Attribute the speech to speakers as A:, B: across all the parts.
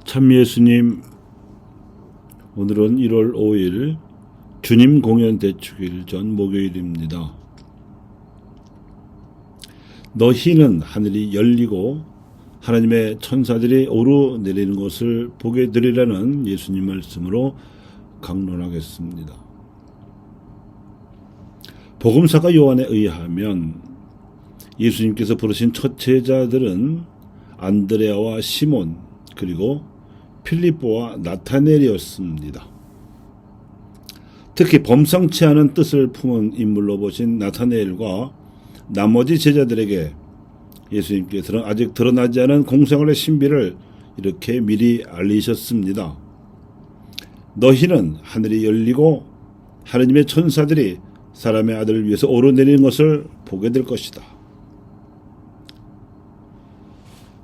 A: 참 예수님, 오늘은 1월 5일 주님 공연 대축일 전 목요일입니다. 너희는 하늘이 열리고 하나님의 천사들이 오르내리는 것을 보게 되리라는 예수님 말씀으로 강론하겠습니다. 복음사가 요한에 의하면 예수님께서 부르신 첫 제자들은 안드레아와 시몬 그리고 필립보와 나타넬이었습니다. 특히 범상치 않은 뜻을 품은 인물로 보신 나타넬과 나머지 제자들에게 예수님께서는 아직 드러나지 않은 공생활의 신비를 이렇게 미리 알리셨습니다. 너희는 하늘이 열리고 하느님의 천사들이 사람의 아들을 위해서 오르내리는 것을 보게 될 것이다.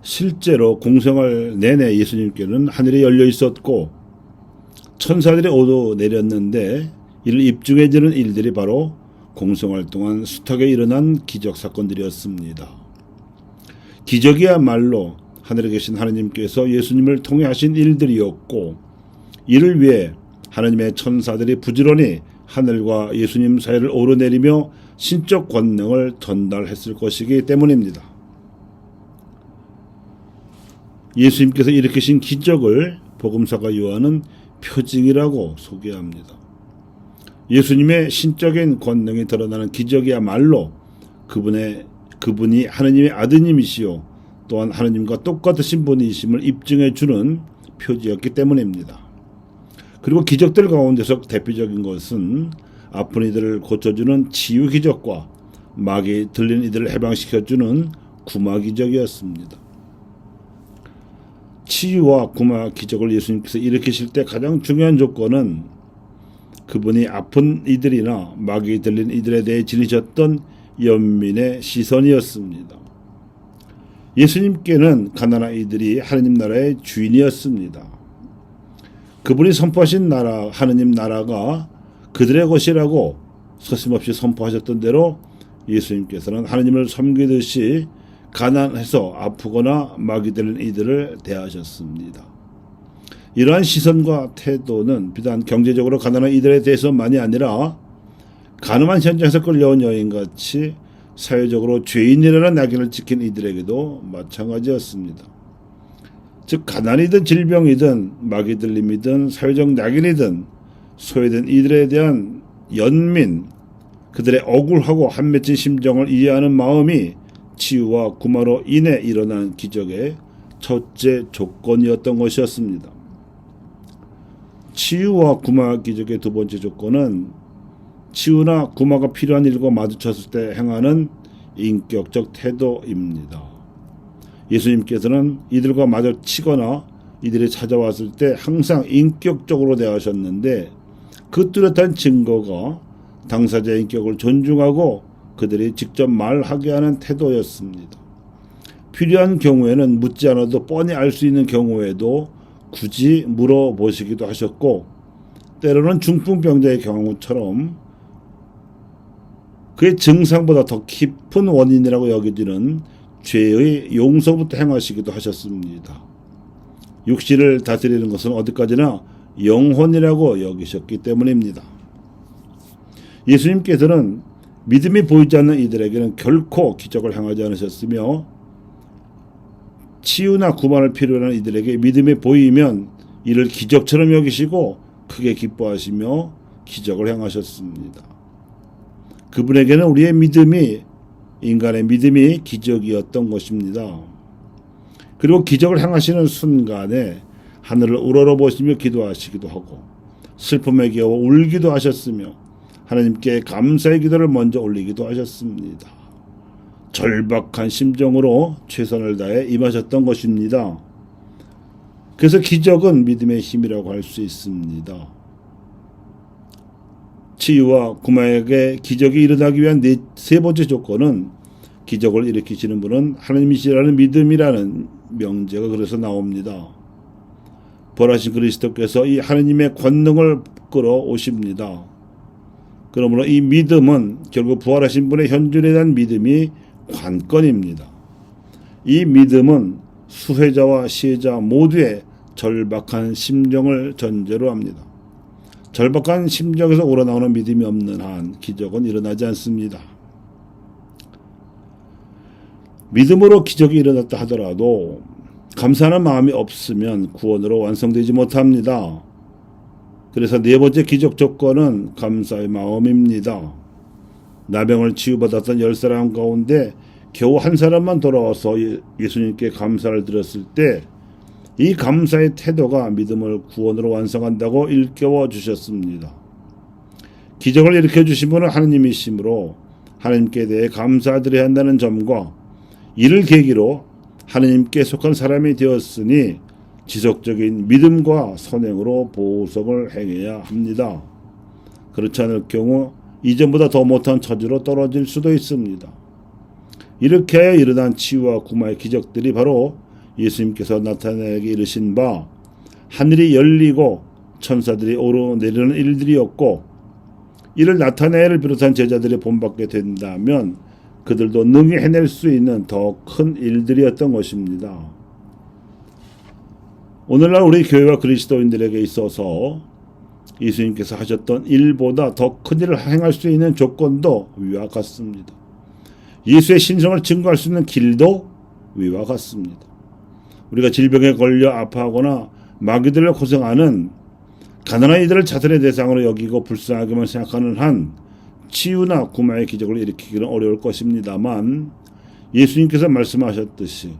A: 실제로 공생활 내내 예수님께는 하늘이 열려 있었고 천사들이 오르내렸는데 이를 입증해주는 일들이 바로 공생활 동안 숱하게 일어난 기적 사건들이었습니다. 기적이야말로 하늘에 계신 하나님께서 예수님을 통해 하신 일들이었고 이를 위해 하나님의 천사들이 부지런히 하늘과 예수님 사이를 오르내리며 신적 권능을 전달했을 것이기 때문입니다. 예수님께서 일으키신 기적을 복음사가 요한은 표징이라고 소개합니다. 예수님의 신적인 권능이 드러나는 기적이야말로 그분이 하나님의 아드님이시요 또한 하나님과 똑같으신 분이심을 입증해 주는 표지였기 때문입니다. 그리고 기적들 가운데서 대표적인 것은 아픈 이들을 고쳐주는 치유 기적과 마귀 들린 이들을 해방시켜주는 구마 기적이었습니다. 치유와 구마 기적을 예수님께서 일으키실 때 가장 중요한 조건은 그분이 아픈 이들이나 마귀 들린 이들에 대해 지니셨던 연민의 시선이었습니다. 예수님께는 가난한 이들이 하느님 나라의 주인이었습니다. 그분이 선포하신 나라, 하느님 나라가 그들의 것이라고 서슴없이 선포하셨던 대로 예수님께서는 하느님을 섬기듯이 가난해서 아프거나 마귀 들린 이들을 대하셨습니다. 이러한 시선과 태도는 비단 경제적으로 가난한 이들에 대해서만이 아니라 가늠한 현장에서 끌려온 여인같이 사회적으로 죄인이라는 낙인을 찍힌 이들에게도 마찬가지였습니다. 즉 가난이든 질병이든 마귀 들림이든 사회적 낙인이든 소외된 이들에 대한 연민, 그들의 억울하고 한맺힌 심정을 이해하는 마음이 치유와 구마로 인해 일어난 기적의 첫째 조건이었던 것이었습니다. 치유와 구마 기적의 두 번째 조건은 치유나 구마가 필요한 일과 마주쳤을 때 행하는 인격적 태도입니다. 예수님께서는 이들과 마주치거나 이들이 찾아왔을 때 항상 인격적으로 대하셨는데 그 뚜렷한 증거가 당사자의 인격을 존중하고 그들이 직접 말하게 하는 태도였습니다. 필요한 경우에는 묻지 않아도 뻔히 알 수 있는 경우에도 굳이 물어보시기도 하셨고 때로는 중풍병자의 경우처럼 그의 증상보다 더 깊은 원인이라고 여겨지는 죄의 용서부터 행하시기도 하셨습니다. 육신을 다스리는 것은 어디까지나 영혼이라고 여기셨기 때문입니다. 예수님께서는 믿음이 보이지 않는 이들에게는 결코 기적을 행하지 않으셨으며 치유나 구마를 필요로 하는 이들에게 믿음이 보이면 이를 기적처럼 여기시고 크게 기뻐하시며 기적을 행하셨습니다. 그분에게는 우리의 믿음이 인간의 믿음이 기적이었던 것입니다. 그리고 기적을 행하시는 순간에 하늘을 우러러보시며 기도하시기도 하고 슬픔에 겨워 울기도 하셨으며 하나님께 감사의 기도를 먼저 올리기도 하셨습니다. 절박한 심정으로 최선을 다해 임하셨던 것입니다. 그래서 기적은 믿음의 힘이라고 할 수 있습니다. 치유와 구마에게 기적이 일어나기 위한 세 번째 조건은 기적을 일으키시는 분은 하나님이시라는 믿음이라는 명제가 그래서 나옵니다. 부활하신 그리스도께서 이 하나님의 권능을 끌어오십니다. 그러므로 이 믿음은 결국 부활하신 분의 현존에 대한 믿음이 관건입니다. 이 믿음은 수혜자와 시혜자 모두의 절박한 심정을 전제로 합니다. 절박한 심정에서 우러나오는 믿음이 없는 한 기적은 일어나지 않습니다. 믿음으로 기적이 일어났다 하더라도 감사하는 마음이 없으면 구원으로 완성되지 못합니다. 그래서 네 번째 기적 조건은 감사의 마음입니다. 나병을 치유받았던 10사람 가운데 겨우 한 사람만 돌아와서 예수님께 감사를 드렸을 때 이 감사의 태도가 믿음을 구원으로 완성한다고 일깨워 주셨습니다. 기적을 일으켜 주신 분은 하느님이시므로 하느님께 대해 감사드려야 한다는 점과 이를 계기로 하느님께 속한 사람이 되었으니 지속적인 믿음과 선행으로 보석을 행해야 합니다. 그렇지 않을 경우 이전보다 더 못한 처지로 떨어질 수도 있습니다. 이렇게 일어난 치유와 구마의 기적들이 바로 예수님께서 나타내게 이르신 바 하늘이 열리고 천사들이 오르내리는 일들이었고, 이를 나타내를 비롯한 제자들이 본받게 된다면 그들도 능히 해낼 수 있는 더 큰 일들이었던 것입니다. 오늘날 우리 교회와 그리스도인들에게 있어서 예수님께서 하셨던 일보다 더 큰 일을 행할 수 있는 조건도 위와 같습니다. 예수의 신성을 증거할 수 있는 길도 위와 같습니다. 우리가 질병에 걸려 아파하거나 마귀들로 고생하는 가난한 이들을 자선의 대상으로 여기고 불쌍하게만 생각하는 한 치유나 구마의 기적을 일으키기는 어려울 것입니다만, 예수님께서 말씀하셨듯이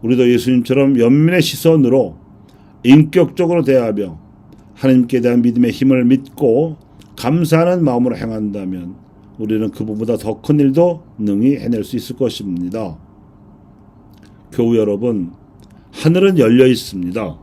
A: 우리도 예수님처럼 연민의 시선으로 인격적으로 대하며 하나님께 대한 믿음의 힘을 믿고 감사하는 마음으로 행한다면 우리는 그보다 더 큰 일도 능히 해낼 수 있을 것입니다. 교우 여러분, 하늘은 열려 있습니다.